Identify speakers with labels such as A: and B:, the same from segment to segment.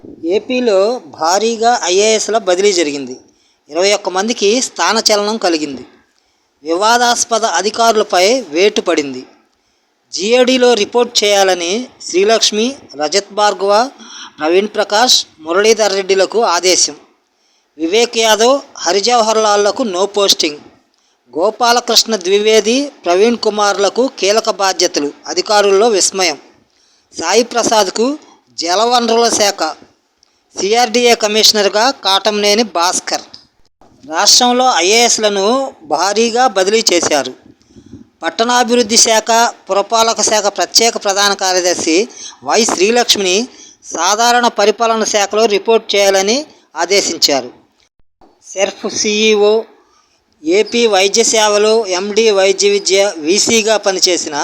A: ఏపీలో భారీగా ఐఏఎస్ల బదిలీ జరిగింది. 21 మందికి స్థానచలనం కలిగింది. వివాదాస్పద అధికారులపై వేటు పడింది. జీఏడీలో రిపోర్ట్ చేయాలని శ్రీలక్ష్మి, రజత్ భార్గవ, ప్రవీణ్ ప్రకాష్, మురళీధర్ రెడ్డిలకు ఆదేశం. వివేక్ యాదవ్, హరిజవహర్ లాల్లకు నో పోస్టింగ్. గోపాలకృష్ణ ద్వివేది, ప్రవీణ్ కుమార్లకు కీలక బాధ్యతలు. అధికారుల్లో విస్మయం. సాయి ప్రసాద్కు జలవనరుల శాఖ, సిఆర్డీఏ కమిషనర్గా కాటంనేని భాస్కర్. రాష్ట్రంలో ఐఏఎస్లను భారీగా బదిలీ చేశారు. పట్టణాభివృద్ధి శాఖ, పురపాలక శాఖ ప్రత్యేక ప్రధాన కార్యదర్శి వై శ్రీలక్ష్మిని సాధారణ పరిపాలన శాఖలో రిపోర్ట్ చేయాలని ఆదేశించారు. సెర్ఫ్ సీఈఓ, ఏపీ వైద్య సేవలు ఎండీ వైద్య విద్య వీసీగా పనిచేసిన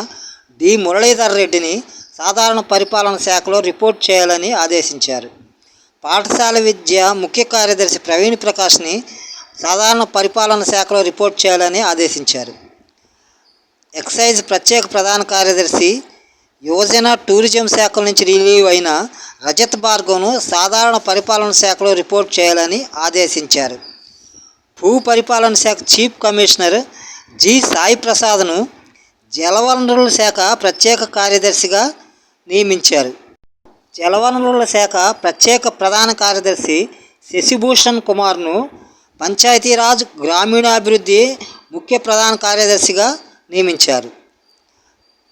A: డి మురళీధర్ రెడ్డిని సాధారణ పరిపాలన శాఖలో రిపోర్ట్ చేయాలని ఆదేశించారు. పాఠశాల విద్య ముఖ్య కార్యదర్శి ప్రవీణ్ ప్రకాష్ని సాధారణ పరిపాలన శాఖలో రిపోర్ట్ చేయాలని ఆదేశించారు. ఎక్సైజ్ ప్రత్యేక ప్రధాన కార్యదర్శి, యువజన టూరిజం శాఖల నుంచి రిలీవ్ అయిన రజత్ భార్గవ్ను సాధారణ పరిపాలన శాఖలో రిపోర్ట్ చేయాలని ఆదేశించారు. భూ పరిపాలన శాఖ చీఫ్ కమిషనర్ జి సాయి ప్రసాద్ను జలవనరుల శాఖ ప్రత్యేక కార్యదర్శిగా నియమించారు. జలవనరుల శాఖ ప్రత్యేక ప్రధాన కార్యదర్శి శశిభూషణ్ కుమార్ను పంచాయతీరాజ్ గ్రామీణాభివృద్ధి ముఖ్య ప్రధాన కార్యదర్శిగా నియమించారు.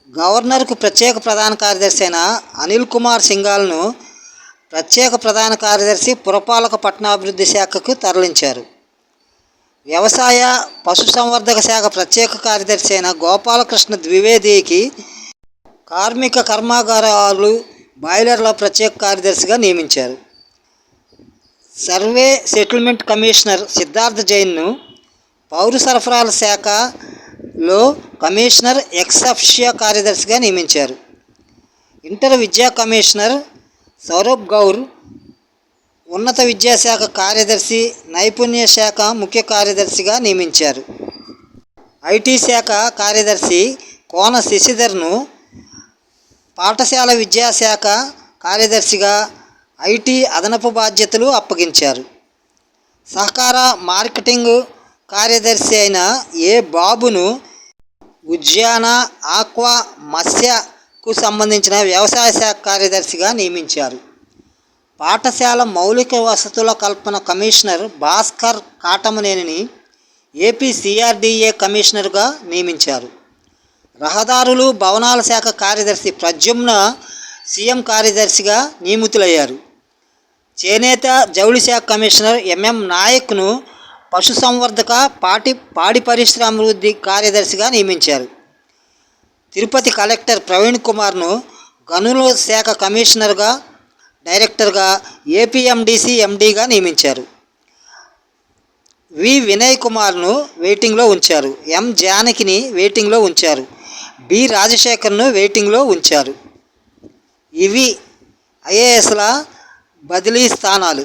A: గవర్నర్కు ప్రత్యేక ప్రధాన కార్యదర్శి అయిన అనిల్ కుమార్ సింఘాల్ను ప్రత్యేక ప్రధాన కార్యదర్శి పురపాలక పట్టణాభివృద్ధి శాఖకు తరలించారు. వ్యవసాయ పశుసంవర్ధక శాఖ ప్రత్యేక కార్యదర్శి అయిన గోపాలకృష్ణ ద్వివేదికి కార్మిక కర్మాగారాలు, బాయిలర్ల ప్రత్యేక కార్యదర్శిగా నియమించారు. సర్వే సెటిల్మెంట్ కమిషనర్ సిద్ధార్థ జైన్ను పౌర సరఫరాల శాఖలో కమిషనర్ ఎక్స్ అఫిషియో కార్యదర్శిగా నియమించారు. ఇంటర్ విద్యా కమిషనర్ సౌరభ్ గౌర్ ఉన్నత విద్యాశాఖ కార్యదర్శి, నైపుణ్య శాఖ ముఖ్య కార్యదర్శిగా నియమించారు. ఐటీ శాఖ కార్యదర్శి కోన శశిధర్ను పాఠశాల విద్యాశాఖ కార్యదర్శిగా ఐటీ అదనపు బాధ్యతలు అప్పగించారు. సహకార మార్కెటింగ్ కార్యదర్శి అయిన ఏ బాబును ఉద్యాన, ఆక్వా, మత్స్యకు సంబంధించిన వ్యవసాయ శాఖ కార్యదర్శిగా నియమించారు. పాఠశాల మౌలిక వసతుల కల్పన కమిషనర్ భాస్కర్ కాటమనేనిని ఏపీ సిఆర్డీఏ కమిషనర్గా నియమించారు. రహదారులు, భవనాల శాఖ కార్యదర్శి ప్రద్యుమ్న సీఎం కార్యదర్శిగా నియమితులయ్యారు. చేనేత జౌళి శాఖ కమిషనర్ ఎంఎం నాయక్ను పశుసంవర్ధక, పాడి పరిశ్రమాభివృద్ధి కార్యదర్శిగా నియమించారు. తిరుపతి కలెక్టర్ ప్రవీణ్ కుమార్ను గనుల శాఖ కమిషనర్గా, డైరెక్టర్గా ఏపీఎండీసీ ఎండీగా నియమించారు. వి వినయ్ కుమార్ను వెయిటింగ్లో ఉంచారు. ఎం జానకిని వెయిటింగ్లో ఉంచారు. బి రాజశేఖర్ను వెయిటింగ్లో ఉంచారు. ఇవి ఐఏఎస్ల బదిలీ స్థానాలు.